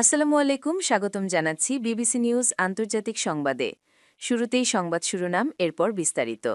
আসসালামু আলাইকুম, স্বাগতম জানাচ্ছি বিবিসি নিউজ আন্তর্জাতিক সংবাদে। শুরুতেই সংবাদ শিরোনাম, এরপর বিস্তারিত।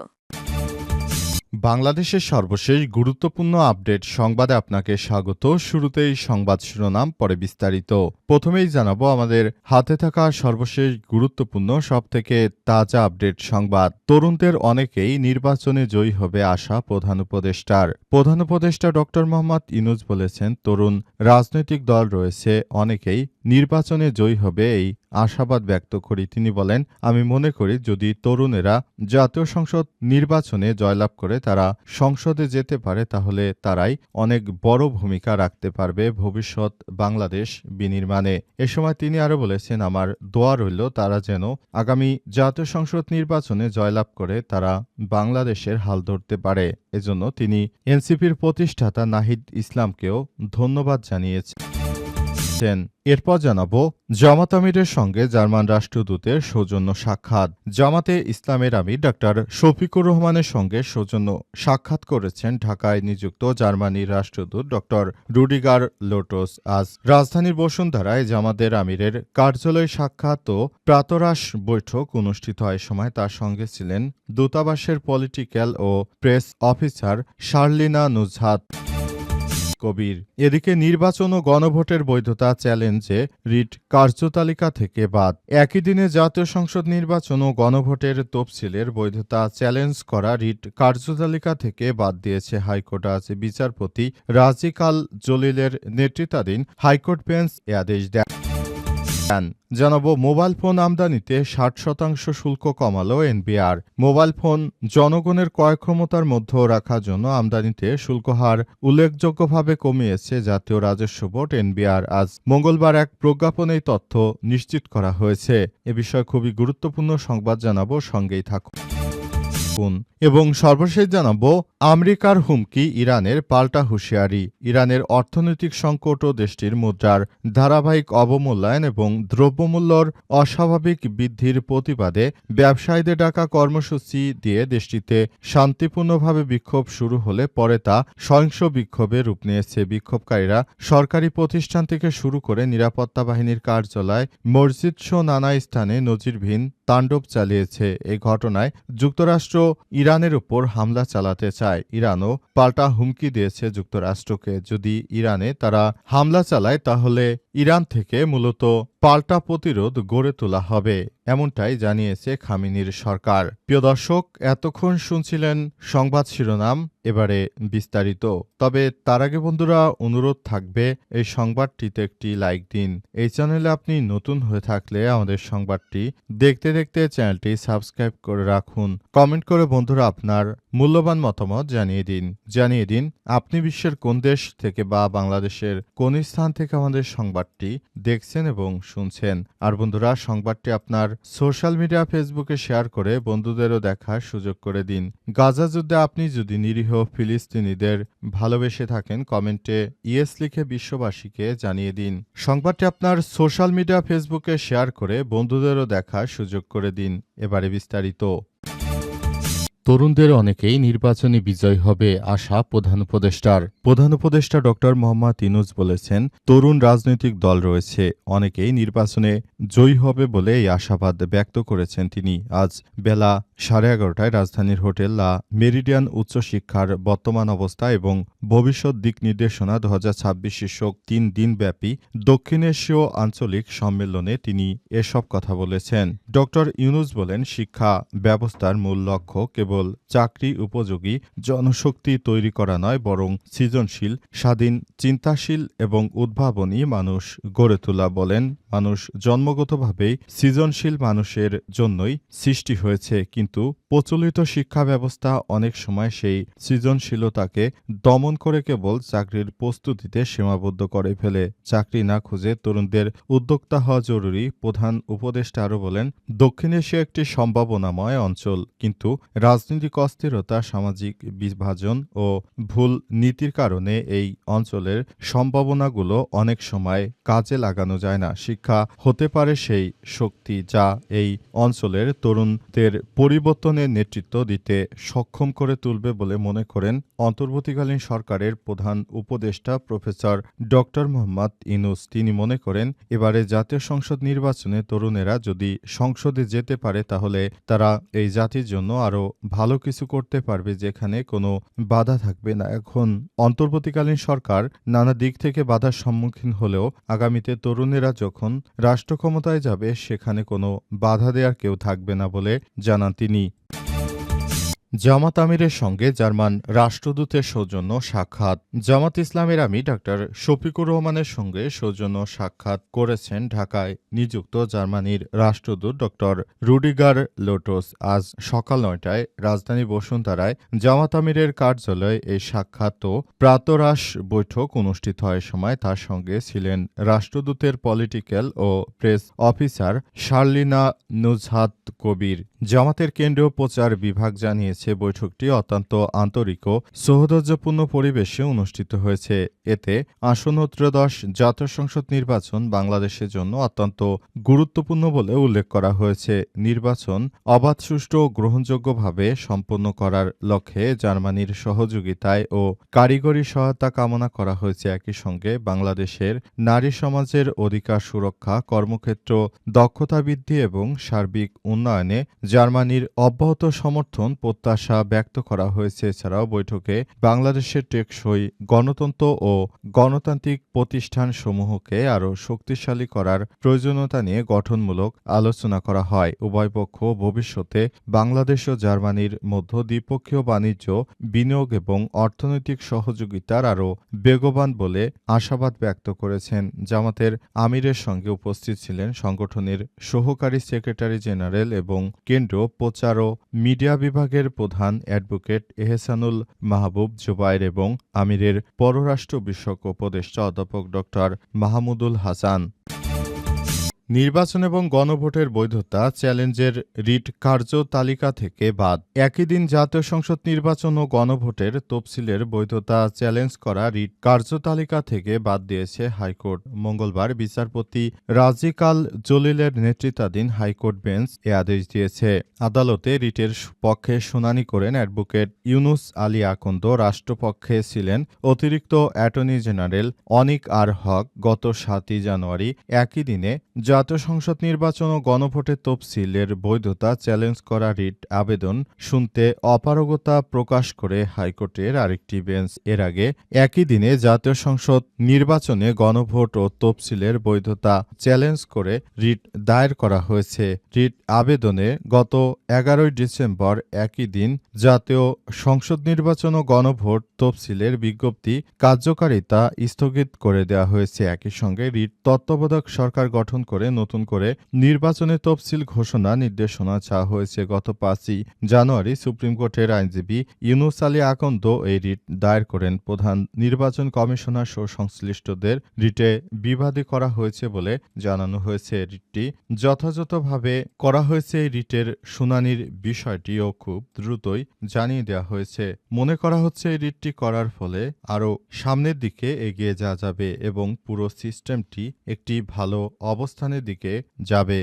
বাংলাদেশের সর্বশেষ গুরুত্বপূর্ণ আপডেট সংবাদে আপনাকে স্বাগত। শুরুতেই সংবাদ শিরোনাম, পরে বিস্তারিত। প্রথমেই জানাবো আমাদের হাতে থাকা সর্বশেষ গুরুত্বপূর্ণ সবথেকে তাজা আপডেট সংবাদ। তরুণদের অনেকেই নির্বাচনে জয়ী হবে আশা প্রধান উপদেষ্টার। প্রধান উপদেষ্টা ডক্টর মোহাম্মদ ইউনূস বলেছেন, তরুণ রাজনৈতিক দল রয়েছে অনেকেই নির্বাচনে জয়ী হবে এই আশাবাদ ব্যক্ত করি। তিনি বলেন, আমি মনে করি যদি তরুণেরা জাতীয় সংসদ নির্বাচনে জয়লাভ করে তারা সংসদে যেতে পারে তাহলে তারাই অনেক বড় ভূমিকা রাখতে পারবে ভবিষ্যৎ বাংলাদেশ বিনির্মাণে। এ সময় তিনি আরো বলেছেন, আমার দোয়া রইল তারা যেন আগামী জাতীয় সংসদ নির্বাচনে জয়লাভ করে তারা বাংলাদেশের হাল ধরতে পারে। এজন্য তিনি এনসিপির প্রতিষ্ঠাতা নাহিদ ইসলামকেও ধন্যবাদ জানিয়েছেন। এরপর জানাবো জামাত আমিরের সঙ্গে জার্মান রাষ্ট্রদূতের সৌজন্য সাক্ষাৎ। জামাতে ইসলামের আমির ডাক্তার শফিকুর রহমানের সঙ্গে সৌজন্য সাক্ষাৎ করেছেন ঢাকায় নিযুক্ত জার্মানির রাষ্ট্রদূত ডক্টর রুডিগার লোটোস। আজ রাজধানীর বসুন্ধরায় জামাতের আমিরের কার্যালয় সাক্ষাৎ ও প্রাতরাশ বৈঠক অনুষ্ঠিত হয়। সময় তার সঙ্গে ছিলেন দূতাবাসের পলিটিক্যাল ও প্রেস অফিসার শার্লিনা নুজহাত কবির। এদিকে নির্বাচন ও গণভোটের বৈধতা চ্যালেঞ্জে রিট কার্যতালিকা থেকে বাদ। একই দিনে জাতীয় সংসদ নির্বাচন ও গণভোটের তফসিলের বৈধতা চ্যালেঞ্জ করা রিট কার্যতালিকা থেকে বাদ দিয়েছে হাইকোর্ট। আজ বিচারপতি রাজিক আল জলিলের নেতৃত্বাধীন হাইকোর্ট বেঞ্চ এ আদেশ দেয়। জানাবো মোবাইল ফোন আমদানিতে ৬০% শুল্ক কমালো এনবিআর। মোবাইল ফোন জনগণের ক্রয় ক্ষমতার মধ্যে রাখার জন্য আমদানিতে শুল্ক হার উল্লেখযোগ্যভাবে কমিয়েছে জাতীয় রাজস্ব বোর্ড এনবিআর। আজ মঙ্গলবার এক প্রজ্ঞাপনে এই তথ্য নিশ্চিত করা হয়েছে। এ বিষয়ে খুবই গুরুত্বপূর্ণ সংবাদ জানাবো, সঙ্গেই থাকুন। এবং সর্বশেষ জানাবো আমেরিকার হুমকি, ইরানের পাল্টা হুঁশিয়ারি। ইরানের অর্থনৈতিক সংকট ও দেশটির মুদ্রার ধারাবাহিক অবমূল্যায়ন এবং দ্রব্যমূল্যর অস্বাভাবিক বৃদ্ধির প্রতিবাদে ব্যবসায়ীদের ডাকা কর্মসূচি দিয়ে দেশটিতে শান্তিপূর্ণভাবে বিক্ষোভ শুরু হলে পরে তা সহিংস বিক্ষোভে রূপ নিয়েছে। বিক্ষোভকারীরা সরকারি প্রতিষ্ঠান থেকে শুরু করে নিরাপত্তা বাহিনীর কার্যালয়, মসজিদ সহ নানা স্থানে নজিরবিহীন তাণ্ডব চালিয়েছে। এই ঘটনায় যুক্তরাষ্ট্র ইরানের উপর হামলা চালাতে চায়। ইরানও পাল্টা হুমকি দিয়েছে যুক্তরাষ্ট্রকে। যদি ইরানে তারা হামলা চালায় তাহলে ইরান থেকে মূলত পাল্টা প্রতিরোধ গড়ে তোলা হবে, এমনটাই জানিয়েছে খামেনির সরকার। প্রিয় দর্শক, এতক্ষণ শুনছিলেন সংবাদ শিরোনাম, এবারে বিস্তারিত। তবে তার আগে বন্ধুরা, অনুরোধ থাকবে এই সংবাদটিতে একটি লাইক দিন। এই চ্যানেলে আপনি নতুন হয়ে থাকলে আমাদের সংবাদটি দেখতে দেখতে চ্যানেলটি সাবস্ক্রাইব করে রাখুন। কমেন্ট করে বন্ধুরা আপনার মূল্যবান মতামত জানিয়ে দিন আপনি বিশ্বের কোন দেশ থেকে বা বাংলাদেশের কোন স্থান থেকে আমাদের সংবাদটি দেখছেন এবং শুনছেন। আর বন্ধুরা, সংবাদটি আপনার সোশ্যাল মিডিয়া ফেসবুকে শেয়ার করে বন্ধুদেরও দেখার সুযোগ করে দিন। গাজা যুদ্ধে আপনি যদি নিরীহ ফিলিস্তিনিদের ভালোবেসে থাকেন, কমেন্টে ইয়েস লিখে বিশ্ববাসীকে জানিয়ে দিন। সংবাদটি আপনার সোশ্যাল মিডিয়া ফেসবুকে শেয়ার করে বন্ধুদেরও দেখার সুযোগ করে দিন। এবারে বিস্তারিত। তরুণদের অনেকেই নির্বাচনে বিজয় হবে আশা প্রধান উপদেষ্টার। প্রধান উপদেষ্টা ডক্টর মোহাম্মদ ইউনূস বলেছেন, তরুণ রাজনৈতিক দল রয়েছে অনেকেই নির্বাচনে জয়ী হবে বলে এই আশাবাদ ব্যক্ত করেছেন তিনি। আজ বেলা 11:30টায় রাজধানীর হোটেল লা মেরিডিয়ান উচ্চশিক্ষার বর্তমান অবস্থা এবং ভবিষ্যৎ দিক নির্দেশনা 2026 শীর্ষক 3 দিনব্যাপী দক্ষিণ এশীয় আঞ্চলিক সম্মেলনে তিনি এসব কথা বলেছেন। ডক্টর ইউনূস বলেন, শিক্ষা ব্যবস্থার মূল লক্ষ্য কেবল চাকরি উপযোগী জনশক্তি তৈরি করা নয়, বরং সৃজনশীল, স্বাধীন, চিন্তাশীল এবং উদ্ভাবনী মানুষ গড়ে তোলা। বলেন, মানুষ জন্মগতভাবেই সৃজনশীল মানুষের জন্যই সৃষ্টি হয়েছে, কিন্তু প্রচলিত শিক্ষা ব্যবস্থা অনেক সময় সেই সৃজনশীলতাকে দমন করে কেবল চাকরির প্রস্তুতিতে সীমাবদ্ধ করে ফেলে। চাকরি না খুঁজে তরুণদের উদ্যোক্তা হওয়া জরুরি। প্রধান উপদেষ্টা আরও বলেন, দক্ষিণ এশিয়া একটি সম্ভাবনাময় অঞ্চল, কিন্তু রাজনৈতিক অস্থিরতা, সামাজিক বিভাজন ও ভুল নীতির কারণে এই অঞ্চলের সম্ভাবনাগুলো অনেক সময় কাজে লাগানো যায় না। শিক্ষা পরীক্ষা হতে পারে সেই শক্তি যা এই অঞ্চলের তরুণদের পরিবর্তনের নেতৃত্ব দিতে সক্ষম করে তুলবে বলে মনে করেন অন্তর্বর্তীকালীন সরকারের প্রধান উপদেষ্টা প্রফেসর ড মোহাম্মদ ইউনূস। তিনি মনে করেন, এবারে জাতীয় সংসদ নির্বাচনে তরুণেরা যদি সংসদে যেতে পারে তাহলে তারা এই জাতির জন্য আরও ভালো কিছু করতে পারবে, যেখানে কোনো বাধা থাকবে না। এখন অন্তর্বর্তীকালীন সরকার নানা দিক থেকে বাধার সম্মুখীন হলেও আগামীতে তরুণেরা যখন রাষ্ট্র ক্ষমতায় যাবে সেখানে কোনো বাধা দেওয়ার কেউ থাকবে না বলে জানান তিনি। জামাত আমিরের সঙ্গে জার্মান রাষ্ট্রদূতের সৌজন্য সাক্ষাৎ। জামাত ইসলামের আমির ডাক্তার শফিকুর রহমানের সঙ্গে সৌজন্য সাক্ষাৎ করেছেন ঢাকায় নিযুক্ত জার্মানির রাষ্ট্রদূত ডক্টর রুডিগার লোটোস। আজ সকাল ৯টায় রাজধানী বসুন্ধরায় জামাত আমিরের কার্যালয়ে এই সাক্ষাৎ ও প্রাতরাশ বৈঠক অনুষ্ঠিত হয়। সময় তার সঙ্গে ছিলেন রাষ্ট্রদূতের পলিটিক্যাল ও প্রেস অফিসার শার্লিনা নুজহাত কবির। জামাতের কেন্দ্রীয় প্রচার বিভাগ জানিয়েছে বৈঠকটি অত্যন্ত আন্তরিক ও সৌহার্দ্যপূর্ণ পরিবেশে অনুষ্ঠিত হয়েছে। এতে আসন্ন ত্রয়োদশ জাতীয় সংসদ নির্বাচন বাংলাদেশের জন্য অত্যন্ত গুরুত্বপূর্ণ বলে উল্লেখ করা হয়েছে। নির্বাচন অবাধ, সুষ্ঠু ও গ্রহণযোগ্যভাবে সম্পন্ন করার লক্ষ্যে জার্মানির সহযোগিতায় ও কারিগরি সহায়তা কামনা করা হয়েছে। একই সঙ্গে বাংলাদেশের নারী সমাজের অধিকার সুরক্ষা, কর্মক্ষেত্র দক্ষতা বৃদ্ধি এবং সার্বিক উন্নয়নে জার্মানির অব্যাহত সমর্থন প্রত্যাশা ব্যক্ত করা হয়েছে। এছাড়াও বৈঠকে বাংলাদেশের টেকসই গণতন্ত্র ও গণতান্ত্রিক প্রতিষ্ঠানসমূহকে আরও শক্তিশালী করার প্রয়োজনীয়তা নিয়ে গঠনমূলক আলোচনা করা হয়। উভয় পক্ষ ভবিষ্যতে বাংলাদেশ ও জার্মানির মধ্যে দ্বিপক্ষীয় বাণিজ্য, বিনিয়োগ এবং অর্থনৈতিক সহযোগিতার আরও বেগবান বলে আশাবাদ ব্যক্ত করেছেন। জামাতের আমিরের সঙ্গে উপস্থিত ছিলেন সংগঠনের সহকারী সেক্রেটারি জেনারেল এবং কেন্দ্রীয় প্রচার ও মিডিয়া বিভাগের প্রধান অ্যাডভোকেট এহসানুল মাহবুব জুবায়ের এবং আমিরের পররাষ্ট্র বিষয়ক উপদেষ্টা অধ্যাপক ড মাহমুদুল হাসান। নির্বাচন এবং গণভোটের বৈধতা চ্যালেঞ্জের রিট কার্যতালিকা থেকে বাদ। একই দিন জাতীয় সংসদ নির্বাচন ও গণভোটের তফসিলের বৈধতা চ্যালেঞ্জ করা রিট কার্যতালিকা থেকে বাদ দিয়েছে হাইকোর্ট। মঙ্গলবার বিচারপতি রাজিকাল জলিলের নেতৃত্বাধীন হাইকোর্ট বেঞ্চ এ আদেশ দিয়েছে। আদালতে রিটের পক্ষে শুনানি করেন অ্যাডভোকেট ইউনুস আলী আকন্দ। রাষ্ট্রপক্ষে ছিলেন অতিরিক্ত অ্যাটর্নি জেনারেল অনিক আর হক। গত ৭ই জানুয়ারি একই দিনে জাতীয় সংসদ নির্বাচন ও গণভোটের তফসিলের বৈধতা চ্যালেঞ্জ করা রিট আবেদন শুনতে অপারগতা প্রকাশ করে হাইকোর্টের আরেকটি বেঞ্চ। এর আগে একই দিনে জাতীয় সংসদ নির্বাচনে গণভোট ও তফসিলের বৈধতা চ্যালেঞ্জ করে রিট দায়ের করা হয়েছে। রিট আবেদনে গত ১১ ডিসেম্বর একই দিন জাতীয় সংসদ নির্বাচন ও গণভোট তফসিলের বিজ্ঞপ্তি কার্যকারিতা স্থগিত করে দেওয়া হয়েছে। একই সঙ্গে রিট তত্ত্বাবধায়ক সরকার গঠন করে নতুন করে নির্বাচনের তফসিল ঘোষণা নির্দেশনা চাওয়া হয়েছে। গত ৫ই জানুয়ারি সুপ্রিম কোর্টের আইনজীবী ইউনুস আলী আকন্দ এই রিট দায়ের করেন। প্রধান নির্বাচন কমিশনার সহ সংশ্লিষ্টদের রিটে বিবাদী করা হয়েছে বলে জানানো হয়েছে। রিটটি যথাযথভাবে করা হয়েছে। এই রিটের শুনানির বিষয়টিও খুব দ্রুতই জানিয়ে দেওয়া হয়েছে। মনে করা হচ্ছে এই রিটটি করার ফলে আরও সামনের দিকে এগিয়ে যাওয়া যাবে এবং পুরো সিস্টেমটি একটি ভালো অবস্থানের দিকে যাবে।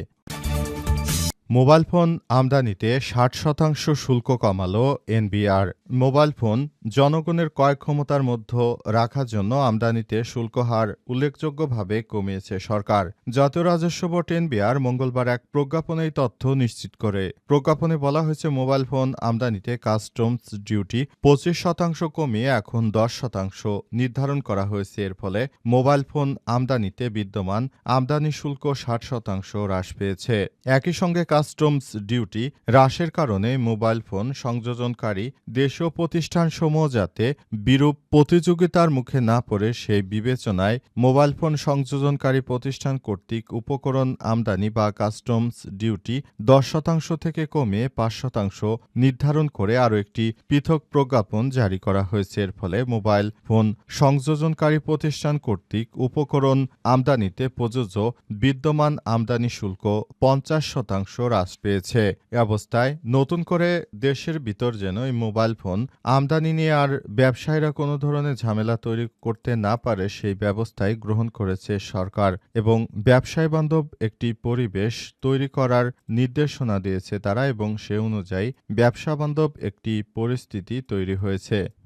মোবাইল ফোন আমদানিতে ৬০% শুল্ক কমাল এনবিআর। মোবাইল ফোন জনগণের ক্রয় ক্ষমতার মধ্যে রাখার জন্য আমদানিতে শুল্ক হার উল্লেখযোগ্যভাবে কমিয়েছে সরকার। জাতীয় রাজস্ব বোর্ড এনবিআর মঙ্গলবার এক প্রজ্ঞাপনে এই তথ্য নিশ্চিত করে। প্রজ্ঞাপনে বলা হয়েছে, মোবাইল ফোন আমদানিতে কাস্টমস ডিউটি ২৫% কমিয়ে এখন ১০% নির্ধারণ করা হয়েছে। এর ফলে মোবাইল ফোন আমদানিতে বিদ্যমান আমদানি শুল্ক ৬০% হ্রাস পেয়েছে। একই সঙ্গে কাস্টমস ডিউটি হ্রাসের কারণে মোবাইল ফোন সংযোজনকারী দেশীয় প্রতিষ্ঠানসমূহ যাতে বিরূপ প্রতিযোগিতার মুখে না পড়ে সেই বিবেচনায় মোবাইল ফোন সংযোজনকারী প্রতিষ্ঠান কর্তৃক উপকরণ আমদানি বা কাস্টমস ডিউটি ১০% থেকে কমিয়ে ৫% নির্ধারণ করে আরও একটি পৃথক প্রজ্ঞাপন জারি করা হয়েছে। এর ফলে মোবাইল ফোন সংযোজনকারী প্রতিষ্ঠান কর্তৃক উপকরণ আমদানিতে প্রযোজ্য বিদ্যমান আমদানি শুল্ক ৫০% হ্রাস পেয়েছে। এ অবস্থায় নতুন করে দেশের ভিতর যেন এই মোবাইল ফোন আমদানি নিয়ে আর ব্যবসায়ীরা কোনো ধরনের ঝামেলা তৈরি করতে না পারে সেই ব্যবস্থাই গ্রহণ করেছে সরকার এবং ব্যবসায় বান্ধব একটি পরিবেশ তৈরি করার নির্দেশনা দিয়েছে তারা এবং সে অনুযায়ী ব্যবসা বান্ধব একটি পরিস্থিতি তৈরি হয়েছে।